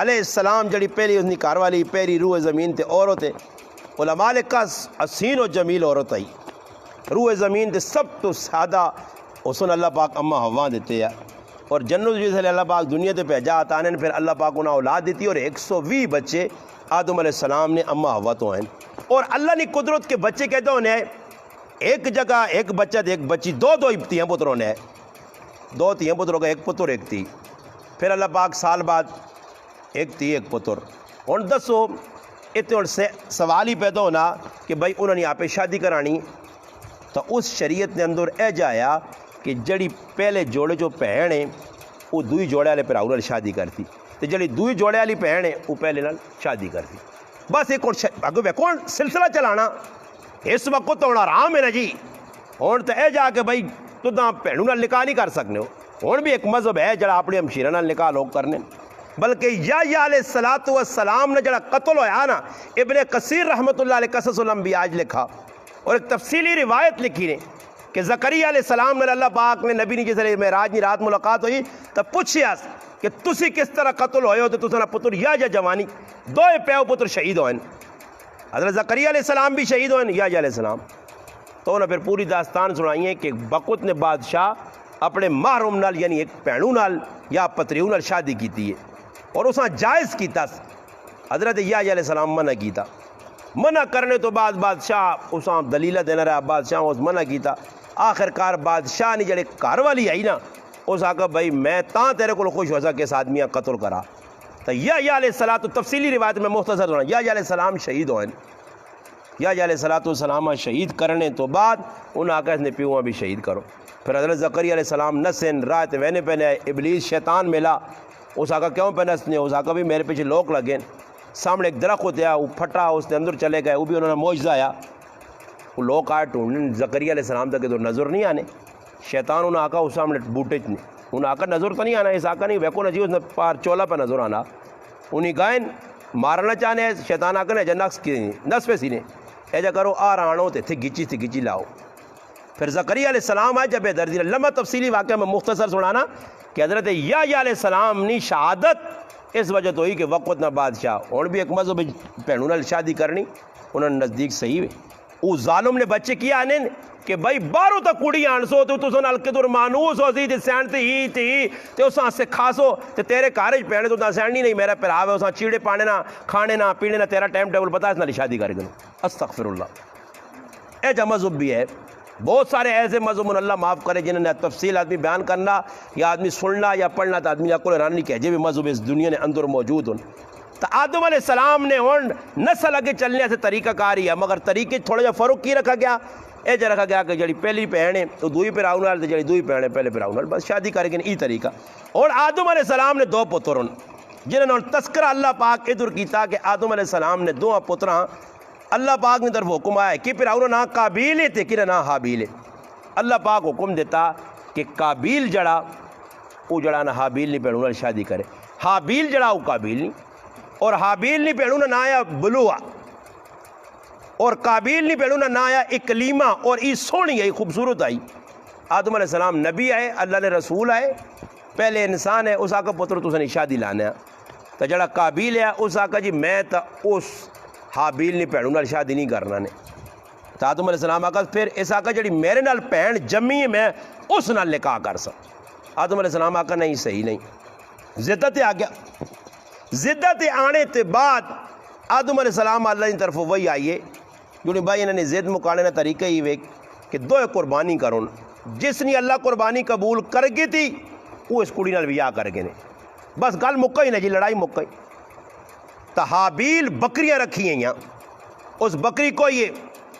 علیہ السلام جڑی پہلی اس نے کار والی پہلی روح زمین تے عورت ہے، علماء کا حسین و جمیل عورت آئی روح زمین دے سب تو سادہ حسن اللہ پاک اما ہوا دیتے ہیں اور جنت جیسے اللہ پاک دنیا تے بھیجا آتا نے پھر اللہ پاک انہیں اولاد دیتی اور 120 بچے آدم علیہ السلام نے اما ہوا تو ہیں اور اللہ نے قدرت کے بچے کہتے انہیں ایک جگہ ایک بچہ ایک بچی دو تیاں پتروں نے 2 تیاں پتروں کا ایک پتر ایک تھی پھر اللہ پاک سال بعد ایک تھی ایک پتر اور دسو اتنے سے سوال ہی پیدا ہونا کہ بھائی انہوں نے آپ شادی کرانی تو اس شریعت نے اندر اے جایا کہ جڑی پہلے جوڑے جو بہن ہے وہ دوئی جوڑے والے پراؤ نال شادی کرتی تو جڑی دوئی جوڑے والی بہن ہے وہ پہلے نال شادی کرتی بس ایک اور اگو کون سلسلہ چلانا اس وقت تو آرام ہے نا جی ہوں تو اے جا کے بھائی تو بھینوں نال نکاح نہیں کر سکتے ہو ہوں بھی ایک مذہب ہے جڑا اپنی ہمشیرہ نال نکاح لوگ کرنے بلکہ یا علیہ الصلوۃ والسلام نے جڑا قتل ہویا نا ابن کثیر رحمۃ اللہ علیہ قصص الانبیاء آج لکھا اور ایک تفصیلی روایت لکھی نے کہ زکریا علیہ السلام نے اللہ پاک نے نبی نے جسے معراج کی رات ملاقات ہوئی تو پوچھیا کہ تسی کس طرح قتل ہوئے ہو تو تسا پتر یا جوانی دو پیو پتر شہید ہوئے حضرت زکریا علیہ السلام بھی شہید ہوئے یا علیہ السلام تو انہیں پھر پوری داستان سنائی ہے کہ وقت نے بادشاہ اپنے محرم نال یعنی ایک پہنوں نال یا پتریوں نال شادی کیتی ہے اور اساں جائز کیتا حضرت یا علیہ السلام منع کیتا منع کرنے تو بعد بادشاہ اساں دلیلہ دینا رہا بادشاہ اس منع کیتا آخر کار بادشاہ نے جڑے گھر والی آئی نا اس آکھا بھائی میں تاں تیرے کو خوش ہو سا کہ اس آدمیاں قتل کرا تو یا علیہ السلام تو تفصیلی روایت میں مختصر ہونا یا علیہ السلام شہید ہوئے یا علیہ السلام شہید کرنے تو بعد انہوں آکھا اس نے پیوہاں بھی شہید کرو پھر حضرت زکریا علیہ السلام نسن رات وینے پہنے ابلیس شیطان ملا اس آکھا کیوں پہ نسنے اس آکھا بھی میرے پیچھے لوگ لگیں سامنے ایک درخت ہوتا وہ پھٹا اس کے اندر چلے گئے وہ بھی انہوں نے معجزہ آیا وہ لوگ آئے ڈھونڈنے زکریا علیہ السلام تک تو نظر نہیں آنے شیطان انہوں نے آکھا اس سامنے بوٹے چ نہیں انہوں نے آکھا نظر تو نہیں آنا اس آکھا نہیں ویکو نجی اس نے پار چولا پہ نظر آنا انہیں گائن مارنا چاہنے شیطان آکھا نے نقص کی نس پہ سینے ایجا کرو آ رانو تھے گچی لاؤ پھر زکریا علیہ السلام آئے جب دردی لمبا تفصیلی واقعہ میں مختصر سنانا کہ حضرت یا علیہ السلام نے شہادت اس وجہ تو ہوئی کہ وقت نہ بادشاہ اور بھی ایک مذہب پہنوں نال شادی کرنی انہوں نے نزدیک صحیح ہوئے وہ ظالم نے بچے کیا آنے کہ بھائی باروں تک کڑی آنسو تو تسا نال کدر مانوس ہو سی تے سین تے تے اساں سے کھاسو تے تیرے کارج پہنے تو سینی نہیں میرا پراو ہے اساں چیڑے پانے نہ کھانے نہ پینے نہ تیرا ٹائم ٹیبل پتا اس نال شادی کر گئے استغفر اللہ اے جا مذہب بھی ہے بہت سارے ایسے مذہب اللہ معاف کرے جنہوں نے تفصیل آدمی بیان کرنا یا آدمی سننا یا پڑھنا تو آدمی کو حیران نہیں کہ جو بھی مذہب اس دنیا نے اندر موجود ہوں تو آدم علیہ السلام نے ہون نسل آگے چلنے سے طریقہ کاری ہے مگر طریقے تھوڑا جا فرق کی رکھا گیا اے جا رکھا گیا کہ جڑی پہلی بہن ہے تو دوئی پہ راؤنال تو جڑی دوئی بہن ہے پہلے پہ راؤنال بس شادی کر کے ای طریقہ اور آدم علیہ السلام نے 2 پتر جنہوں نے تذکرہ اللہ پاک ادھر کیتا کہ آدم علیہ السلام نے 2 پتراں اللہ پاک نے طرف حکم آیا کہ پھر انہوں نہ قابیل تھے کہ نہ حابیل اللہ پاک حکم دیتا کہ قابیل جڑا وہ جڑا نہ حابیل نہیں پہنوں نال شادی کرے حابیل جڑا وہ قابیل نہیں اور حابیل نہیں پہنوں نہ آیا بلوہ اور قابیل نہیں پہنوں نہ آیا اکلیمہ اور ای سونی آئی خوبصورت آئی آدم علیہ السلام نبی آئے اللہ نے رسول آئے پہلے انسان ہے اس آقا پتر تو سنی شادی لانے تو جڑا قابیل ہے اس آقا جی میں تا اس حابیل نہیں پہنوں نال شادی نہیں کرنا نے تو آدم علیہ السلام آقا پھر اس آقا جڑی میرے نال پہن جمی ہے میں اس نال نکاح کر سا آدم علیہ السلام آقا نہیں صحیح نہیں زدت آ گیا زدت آنے تے بعد آدم علیہ السلام اللہ کی طرف وہی آئیے جو بھائی انہوں نے زد مکانے کا طریقہ ہی وے کہ 2 قربانی کرو جس نے اللہ قربانی قبول کر گئی تھی وہ اس کڑی نال بیاہ کر گئے بس گل مکئی نہ جی لڑائی مکئی تو حابیل بکریاں رکھی ہیں یہاں اس بکری کو یہ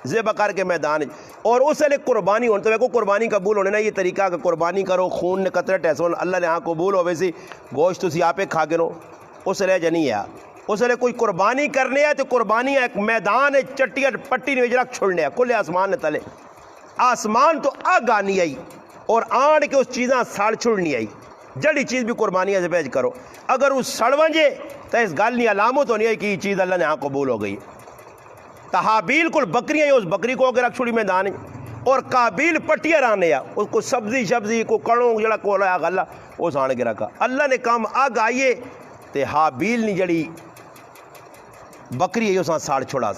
ذبح کر کے میدان اور اس لیے قربانی ہونے تو ویکو قربانی قبول ہونے نا یہ طریقہ کہ قربانی کرو خون نے قطرے ٹیسو اللہ نے ہاں قبول ہوئے سی گوشت تسی آپ کھا گنو اس لیے جنی ہے اس لیے کوئی قربانی کرنے ہے تو قربانی ایک میدان ہے چٹی پٹی نے رکھ چھوڑنے ہے کھلے آسمان نے تلے آسمان تو آگ آنی آئی اور آن کے اس چیزاں ساڑ چھوڑنی آئی جڑی چیز بھی قربانی سے پیش کرو اگر اس سڑ ونجے تو اس گل نہیں علامت ہونی ہے کہ یہ چیز اللہ نے ہاں قبول ہو گئی تو حابیل کو بکریاں اس بکری کو اگر رکھ چھوڑی میدان اور قابیل پٹیاں رانے اس کو سبزی کو کڑوں جڑا کو لایا غلہ اس آنے کے رکھا اللہ نے کام آگ آئیے تو حابیل نے جڑی بکری ہے اس ساڑ چھوڑا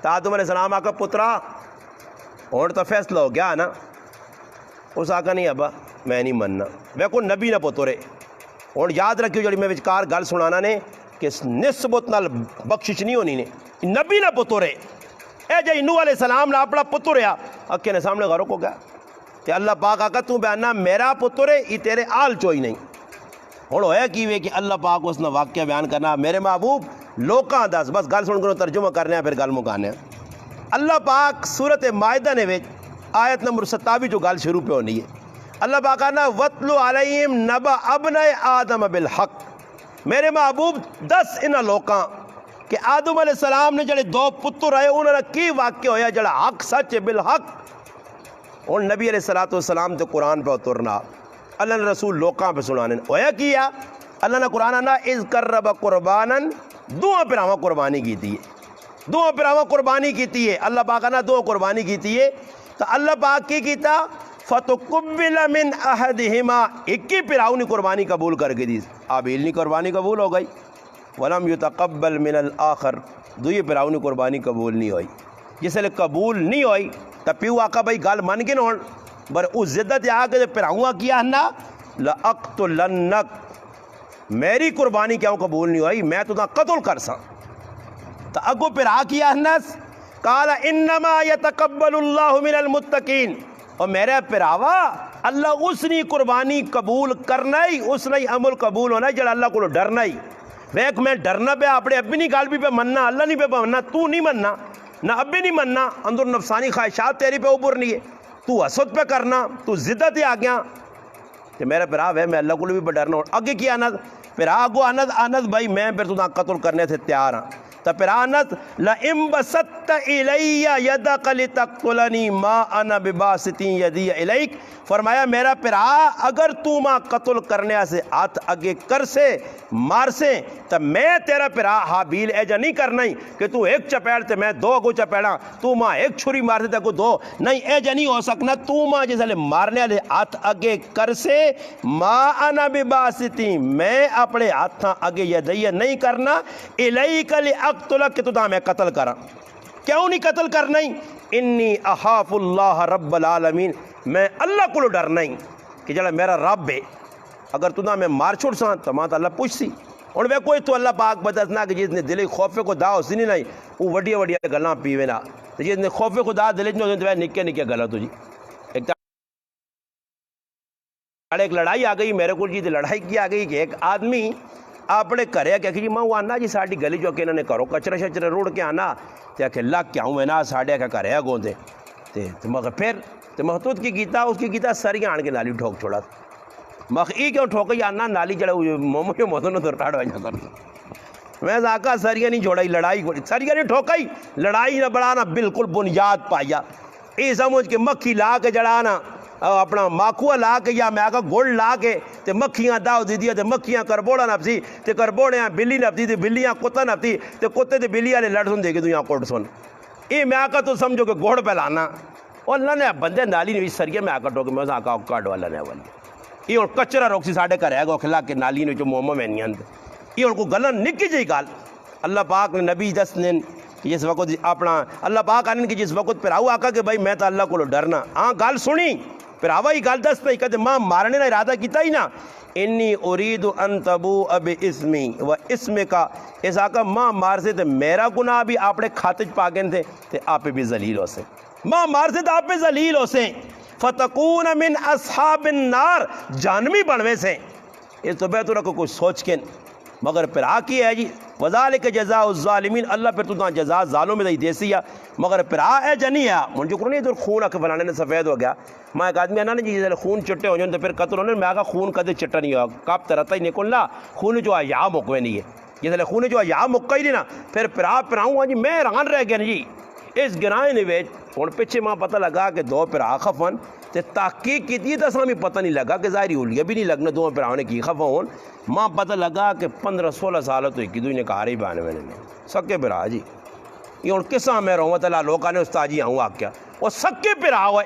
تو آدم علیہ السلام آکا پترا اور تو فیصلہ ہو گیا نا. اس آکا نہیں ابا میں نہیں مننا میں کو نبی نہ پترے. اور یاد رکھیو جڑی میں وچکار گل سنانا نے کہ نسبت نال بخشش نہیں ہونی نے. نبی نہ پترے اے جی نوح علیہ السلام نے اپنا پتر آ اکے نے سامنے غرق ہو گیا. تے اللہ پاک آکا تو بیاننا میرا پتر ہے یہ تیرے آل چوئی نہیں. ہوں ہویا کی وے کہ اللہ پاک اس نے واقعہ بیان کرنا میرے محبوب لوکاں دس بس گل سن کر ترجمہ کرنے پھر گل مکانے. اللہ پاک سورت مائدہ نے وچ آیت نمبر 27 جو گل شروع پہ ہونی ہے. اللہ پاک کہنا وَاتْلُ عَلَيْهِمْ نَبَأَ ابْنَيْ آدَمَ بِالْحَقِّ. میرے محبوب دس انہاں لوکاں کہ آدم علیہ السلام نے جڑے دو پتر آئے انہوں نے کی واقعہ ہویا جڑا حق سچ ہے بالحق. اور نبی علیہ السلام تو قرآن پہ اترنا اللہ نے رسول لوکاں پہ سنانے ہویا کیا. اللہ نے قرآن آنا اِذْ قَرَّبَ قُرْبَانًا دعا پراواں قربانی کیتی ہے. دعا پراواں قربانی کیتی ہے. اللہ پاک نے دعا قربانی کیتی ہے تو اللہ پاک کی کیتا فَتُقُبِّلَ مِنْ أَحَدِهِمَا ایک ہی پراؤں نے قربانی قبول کر کے دی. آبیل نے قربانی قبول ہو گئی. وَلَمْ يُتَقَبَّلْ مِنَ الْآخَرِ دوئی پراؤں نے قربانی قبول نہیں ہوئی. جس لئے قبول نہیں ہوئی تو پیو آقا بھائی گال من کے نون بر اس زدت آکے پراؤں کیا نا لَأَقْتُلَنَّكَ میری قربانی کیوں قبول نہیں ہوئی میں تو قتل کر سا. تو اگو پھر کیا نس قال انما یتقبل اللہ من المتقین. اور میرے پراوا اللہ اس نے قربانی قبول کرنا ہی اس نے عمل قبول ہونا جڑا اللہ کو ڈرنا ہی. ویک میں ڈرنا پہ اپنے ابھی نہیں گال بھی پہ مننا اللہ نہیں پہ مننا تو نہیں مننا نہ ابھی نہیں مننا اندر نفسانی خواہشات تیری پہ اوپر نہیں ہے تو حسد پہ کرنا تو زدت ہی آ گیا. کہ میرا پراو ہے میں اللہ کو بھی پہ ڈرنا ہوں. اگے کی آنت پھر آگو آنت بھائی میں پھر تو قتل کرنے سے تیار ہاں. تو پھر آنت لَإِن بَسَطْتَ إِلَيَّ يَدَكَ لِتَقْتُلَنِي مَا أَنَا بِبَاسِطٍ يَدِيَ إِلَيْكَ. فرمایا میرا پھرا اگر تو ماں قتل کرنے سے ہاتھ اگے کر سے مار سے تو میں تیرا پھرا حابیل ایجا نہیں کرنا ہی کہ تو ایک چپیڑ تے میں دو اگو چپیڑا تو ماں ایک چھری مار سے کو دو نہیں ایجا نہیں ہو سکنا. تو ماں جیسے لے مارنے والے ہاتھ اگے کر سے ماں انا بباسطیں میں اپنے ہاتھاں اگے یدیہ نہیں کرنا الیک لاقتلک کہ تو دا میں قتل کرا. کیوں نہیں قتل کرنا ہی انی اخاف اللہ رب العالمین میں اللہ کو ڈرنا ہی کہ جڑا میرا رب ہے اگر تو نہ میں مار چھوڑ ساں تو ماں تو اللہ پوچھ سی. اور وہ کوئی تو اللہ پاک بدسنا کہ جس نے دل خوف خدا ہو سی نہیں وہ وڈیا وڈیا گلاں پیوے نا جس نے خوف خدا دل چ تو نکے نکے گلا تو جی ایک لڑائی آ گئی میرے کو جی لڑائی کی آ گئی کہ ایک آدمی اپنے گھر کہ جی میں وہ آنا جی ساری گلی جو کہ انہوں نے کرو کچرا شچرا روڑ کے آنا تو کہ لگ کیا ہوں میں نا ساڑھے کا گھر ہے گوندے تو مگر پھر تو محتوط کی کیتا اس کی کیتا سریاں آن کے نالی ٹھوک چھوڑا مخی کیوں ٹھوکی آنا نالی جڑا مومو کے موتوں نے درکاڑ ہو جاتا میں آقا سریاں نہیں چھوڑائی لڑائی سریاں نہیں ٹھوکائی لڑائی نہ بڑھانا بالکل بنیاد پایا یہ سمجھ کے مکھی لا کے جڑانا اپنا ماکھوا لا کے یا میں آقا گڑ لا کے تے مکھیاں داؤ دی دیا تے مکھیاں کربوڑا نپسی تے کربوڑیاں بلی نپسی تے بلیاں کتا نپسی تے کتے تے بلی والے لڑ سن دے کے تو یہاں کوٹ سن یہ میں آقا تو سمجھو کہ گوڑ پہ لانا اور اللہ نے بندے نالی نے سریے میں آقا ٹوکے میں آقا کاٹ والا نے والی یہ اور کچرا روکسی ساڑھے کر ہے گا کھلا کے نالی نے جو مومو میں نہیں اندر یہ اور کو گلن نکی جی گال اللہ پاک نے نبی دس نے جس وقت اپنا اللہ پاک آنے کی جس وقت پھر آؤ آقا کہ بھائی میں تو اللہ کو ڈرنا ہاں گال سنی پھر آوا ہی گال دس نہیں کہتے ماں مارنے نہ ارادہ کیتا ہی نا انی ارید ان تبوء باسمی و اسم کا اس آقا ماں مار سے تو میرا گناہ بھی آپ نے کھاتے پاگن تھے تو آپ بھی ذلیل ہو سے ماں مار سے تو آپ بھی ذلیل ہو سے فتکون من اصحاب النار جانمی بنوے سے اس تو بہتر کو کچھ سوچ کے مگر پھر آکی ہے جی وذالک جزاء الظالمین اللہ پھر تو جزا ظالم میں دے سی مگر پھر اے جنی ہے من جو کرنے ادھر خون اک بنانے نے سفید ہو گیا میں ایک آدمی آنا جی خون چٹے ہو جائیں تو پھر قتل ہونے میں آگا خون کدے چٹا نہیں ہوگا کب ترتا ہی نکلنا خون جو آیا مکوے نہیں ہے جیسے خون جو آیا مکہ ہی نہیں نا پھر آؤں جی میں ران رہ گیا جی اس گرائے نے ویچ ہوں پیچھے ماں پتہ لگا کہ دو پھرا خفن تے تحقیق کی تھی تو ہمیں پتہ نہیں لگا کہ ظاہری اولیا بھی نہیں لگنا دو پھراؤں نے کی خفا ہون ماں پتہ لگا کہ 15-16 سال تو ایک دوئی نے کہا رہی بانے میں نے سکے پھرا جی یہ ہوں کساں میں رحمت اللہ لوگوں نے استاد جی آؤں آکیا وہ سکے پھرا ہوئے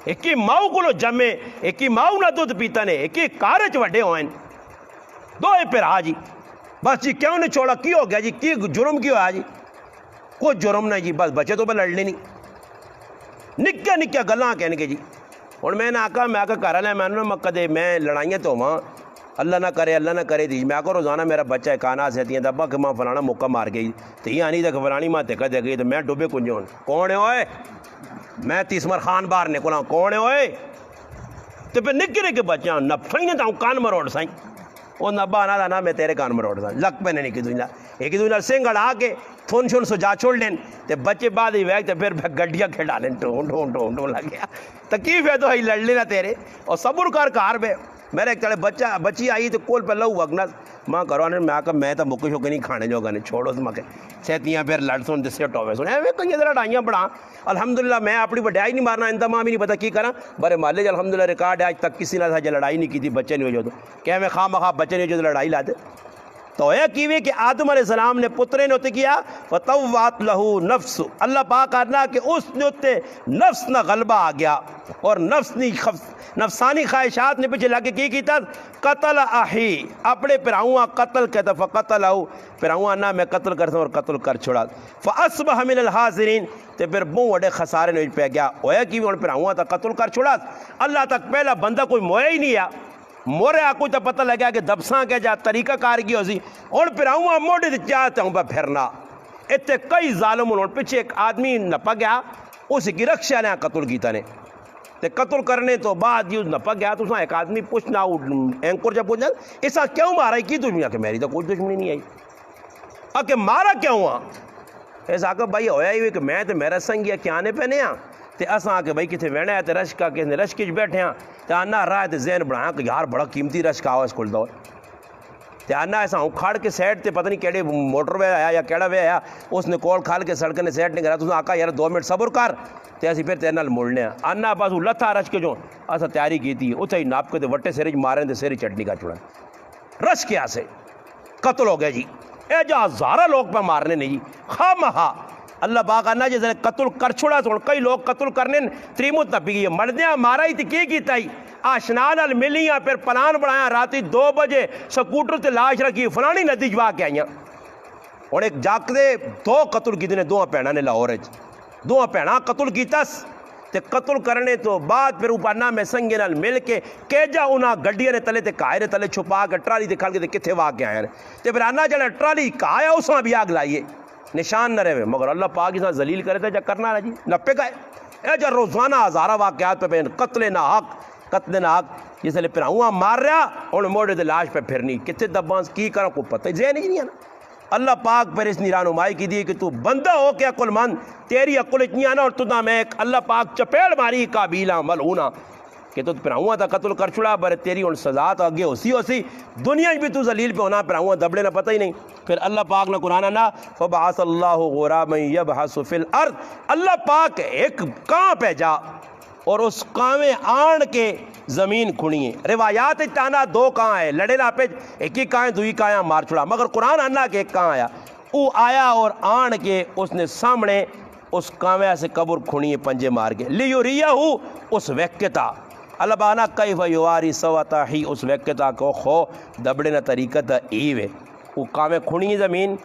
ایک ہی ماؤ کو جمے ایک ہی ماؤ نہ دودھ پیتا نے ایک ہی کارج وڈے ہوئے دو پھرا جی بس جی کیوں نے چھوڑا کی ہو گیا جی کی جرم کی ہوا جی کوئی جرم نہیں جی، بس بچے تو پہ لڑنے نہیں، نکیا نکیا گلاں کہنے کے جی۔ ہوں میں نے آکا گھر والے میں کدے میں لڑائیاں تو ہوا اللہ نہ کرے دی، میں آکا روزانہ میرا بچہ ہے کانا سہتی ہیں دبا کہ ماں فلانا موقع مار گئی تو یہ آنی تک فلانی ماں تکا دے گئی تو میں ڈوبے کنجے ہوں کون ہے ہوئے میں تیسمر خان باہر نکلا کون ہے ہوئے تو پھر نکے نکے بچہ نہ پھائیں تا کان مروڑ سائیں وہ نبا آنا نہ میں تیرے کان مروڑ سائیں لک پہ نہیں دنیا ایک دنیا سنگڑ آ کے تھون شون سجا چھوڑ لین تے بچے بعد ہی ویک تے پھر گڈیاں کھڑا لین ٹون ٹون ٹون ٹون لگ گیا تکلیف ہے تو ہی لڑ لینا تیرے اور صبر کار بے میرے ایک تڑے بچی آئی تو کول پہ لو وگنا ماں کرو نے میں آکا میں تو مکے شوکے نہیں کھانے جو گانے چھوڑو تو مکے سہتیاں پھر لڑ سن دسے ٹوے سن ایویں کئی لڑائیاں بڑھا الحمدللہ میں اپنی وڈیائی نہیں مارنا انتما بھی نہیں پتہ کی کرا برے مالے جو الحمدللہ ریکارڈ ہے آج تک کسی نہ تھا جو لڑائی نہیں کی تھی بچے نہیں ہو جو تو کہ میں خواہ مخواہ بچے نہیں ہو جو تو لڑائی لاتے تو یہ کیوے کہ آدم علیہ السلام نے پترے نے ہوتے کیا فطوعت لہو نفس اللہ پاک آنا کہ اس نے ہوتے نفس نہ غلبہ آ گیا اور نفسانی خواہشات نے پیچھے لگے کی تھا قتل احی اپنے پراؤں قتل کہتا فقتل اہو پراؤں نہ میں قتل کرتا ہوں اور قتل کر چھوڑا فاصبح من الحاضرین تے پھر بہت بڑے خسارے نے پہ گیا ہویا کیوے اور پراؤں تا قتل کر چھوڑا اللہ تک پہلا بندہ کوئی مویا ہی نہیں ہے مورے آکو تو پتہ لگا کہ دبساں کے جا طریقہ کار کی ہوسی اور پھر آؤں موڑے دے چاہتے ہوں پہ پھرنا اتنے کئی ظالم انہوں پیچھے ایک آدمی نپا گیا اسی کی رکشہ نے قتل کیتا نے تے قتل کرنے تو بعد یہ نپا گیا تو ایک آدمی پوچھنا اینکور جب پوچھنا ایسا کیوں مارا ہے کی دنیا کہ میری تو کوئی دشمنی نہیں آئی کہ مارا کیوں ہوا ایسا کہ بھائی ہویا ہی ہوئی کہ میں تو میرا سنگیا کیا آنے پہنے ہاں تے اساں آ کے بھائی کتنے وینے آئے تے رشکا کس نے رشکے بیٹھے ہاں تے آنا رہا تے ذہن بڑھایا کہ یار بڑا قیمتی رشکا ہوا اس کو دو تے آنا ایسا ہوں کھاڑ کے سیٹ تے پتہ نہیں کیڑے موٹر وے آیا یا کیڑا وے آیا اس نے کول کھال کے سڑک نے سیٹ نہیں کرا تو آقا یار 2 منٹ صبر کر تے اسی پھر تیرے نال مڑنے ہیں آنا بس وہ لتھا رش کے جو اسا تیاری کی تھی اتھے ہی ناپ کے تے وٹے سیرج مارے تے سیری چٹنی کا چھوڑا رش کیا سے قتل ہو گیا جی اے جو ہزارہ لوگ پہ مارنے نہیں جی خواہ مہا اللہ پاک آنا جیسے قتل کر چھوڑا تو کئی لوگ قتل کرنے تریمت نہ پی گئی مردیاں مارا ہی تھی کیتا ہی آشنان ال ملیاں پھر پلان بڑھایا راتی 2 بجے سکوٹر تے لاش رکھی فلانی ندی جوا کے آئیاں اور ایک جاکدے 2 قتل کی دینے 2 پیڑا نے لاہور 2 پیڑا قتل کیتاس تے قتل کرنے تو بعد پھر اوپرنا میں سنگے نال مل کے کیجا انہاں گڈیاں نے تلے تے کائرے تلے چھپا کے ٹرالی دکھال کے کتھے واقع آئے تے پھر آنا جڑا ٹرالی کایا اس میں بھی آگ لائیے نشان نہ رہے مگر اللہ پاک اس ذلیل کرے تھے جا کرنا رہا جی نپے گئے اے جا روزانہ ہزارہ واقعات پہ پہن قتل نہ حق جس لئے پھر ہوا مار رہا اور موڑے دے لاش پہ پھرنی کتنے دبانس کی کرا کو پتہ ذہن ہی نہیں ہے نا اللہ پاک پر اس رہنمائی کی دی کہ تو بندہ ہو کے عقل مند تیری عقل اتنی آنا اور تو نہ میں اللہ پاک چپیڑ ماری قابیلہ ملعونہ کہ تو پھر ہوا تھا قتل کر چھڑا بر تیری ان سزا تو اگے ہوسی دنیا بھی تو ذلیل پہ ہونا پھر ہوا دبڑے نہ پتہ ہی نہیں پھر اللہ پاک نے قرآن نہ فبعث اللہ غرابا یبحث فی الارض اللہ پاک ایک کاں پہ جا اور اس کاں میں آن کے زمین کھڑی ہے روایات تانا 2 کاں ہے لڑے نہ پہ ایک ہی کاں 2 کاں مار چھڑا مگر قرآن آنا کہ ایک کاں آیا وہ آیا اور آن کے اس نے سامنے اس کاں سے قبر کھڑی ہے پنجے مار کے لیوریہ اس وقتا اللہ بانا کیف یواری سواتا ہی اس وقتا کو خو دبڑے نہ طریقہ تا ایوے وہ کامیں کھڑی زمین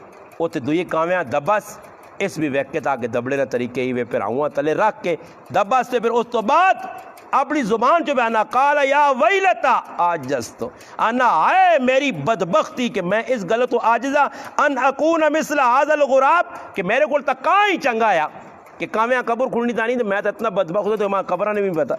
وہ تے 2 کامیں دبس اس بھی وقتا کے دبڑے نہ طریقے ایوے پھر آؤں تلے رکھ کے دبس تے پھر اس تو بعد اپنی زبان جو بیانا قال یا ویلتا آجزتو انا آئے میری بدبختی کہ میں اس غلط و آجزہ ان اکون مثل هذا الغراب کہ میرے کو تک کائیں چنگا آیا کہ کامیاں قبر کھڑنی تانی تو میں تو اتنا بدبخت ہوں تو میں قبرہ نہیں بھی پتا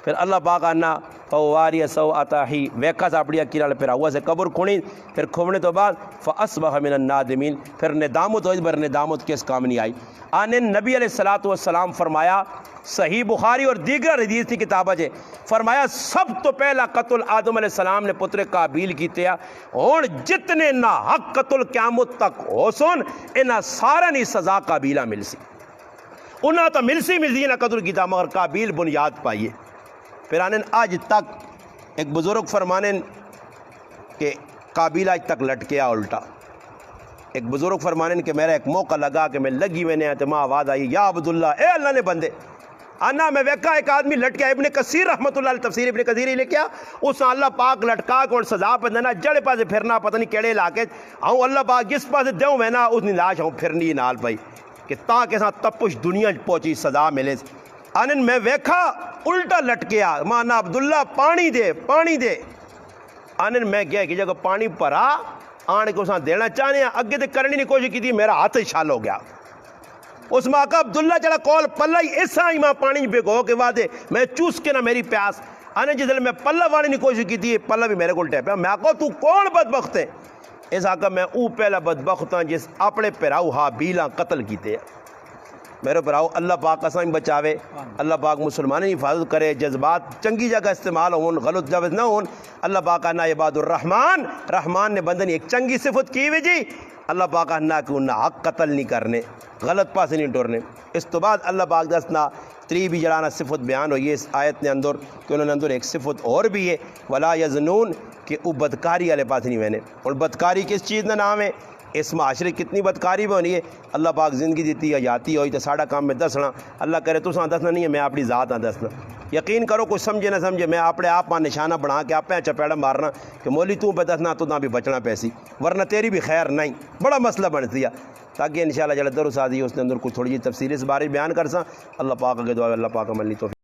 پھر اللہ پاک آنا فواری سو آتا ہی ویکھا سا اپنی اکیرال پھر ہوا سے قبر کھڑی پھر کھوڑنے تو بعد فاصبح من النادمین پھر ندامت ہوئی بر ندامت کس کام نہیں آئی آنے نبی علیہ السلام فرمایا صحیح بخاری اور دیگر حدیث کی کتابہ جے فرمایا سب تو پہلا قتل آدم علیہ السلام نے پتر قابیل کی تیا اور جتنے نہ حق قتل قیامت تک ہو سن انہا سارا نہیں سزا قابیلہ مل سی انہا تو مل سی نہ قتل کی تا مگر قابیل بنیاد پائیے پھر آنے آج تک ایک بزرگ فرمانے کہ قابیل آج تک لٹکیا الٹا ایک بزرگ فرمانے کہ میرا ایک موقع لگا کہ میں لگی میں نے آتے ماں آواز آئی یا عبداللہ اے اللہ نے بندے آنا میں ویکا ایک آدمی لٹکیا ابن کثیر رحمت اللہ علیہ تفسیر ابن کثیر ہی لکھیا اس اللہ پاک لٹکا کو اور سزا پہ دینا جڑے پاسے پھرنا پتہ نہیں کیڑے علاقے آؤں اللہ پاک جس پاسے دیوں میں نا اس نے لاش آؤں پھرنی نال پائی کہ تاکہ سا تپش دنیا پہنچی سزا ملے انن میں ویکھا الٹا لٹکیا مانا عبداللہ پانی دے انن میں گیا کہ جگہ پانی پرا آنے کو سا دینا چاہنے ہیں اگے تے کرنی نہیں کوشش کی تھی میرا ہاتھ چھال ہو گیا اس میں آقا عبداللہ چلا کول پلہ ہی ایسا ہی ماں پانی بے گو کے وعدے میں چوس کے نہ میری پیاس آنے جس میں پلہ وانے نہیں کوشش کی تھی پلہ بھی میرے کو ٹیپیا میں آقا تو کون بدبخت ہے اس آقا میں او پہلا بدبخت ہوں جس اپنے پیراؤ حابیلاں قتل کیتے ہیں میرے براؤ اللہ پاک قسم بچاوے اللہ پاک مسلمانوں حفاظت کرے جذبات چنگی جگہ استعمال ہون غلط جب نہ ہون اللہ پاک نا عباد الرحمن رحمان نے بندن ایک چنگی صفت کی ہوئی جی اللہ پاک نا کہ انہیں حق قتل نہیں کرنے غلط پاس نہیں ٹورنے اس تو بعد اللہ پاک دسنا تری بھی جڑانا صفت بیان ہوئی ہے اس آیت نے اندر کہ انہوں نے اندر ایک صفت اور بھی ہے ولا یزنون کہ وہ بدکاری والے پاس نہیں وینے اور بدکاری کس چیز کا نام ہے اس معاشرے کتنی بدکاری بھی ہونی ہے اللہ پاک زندگی دیتی ہے جاتی ہوئی تو ساڑھا کام میں دسنا اللہ کرے تو ساں دسنا نہیں ہے میں اپنی ذات ہاں دسنا یقین کرو کچھ سمجھے نہ سمجھے میں اپنے آپ ماں نشانہ بنا کے آپ چپیڑا مارنا کہ مولی تو پہ دسنا تو نہ بھی بچنا پیسی ورنہ تیری بھی خیر نہیں بڑا مسئلہ بن دیا تاکہ انشاءاللہ جل درس آدھی اس نے اندر کچھ تھوڑی جی تفصیل اس بارے بیان کر سا اللہ پاک کے دعا اللہ پاک عملی تو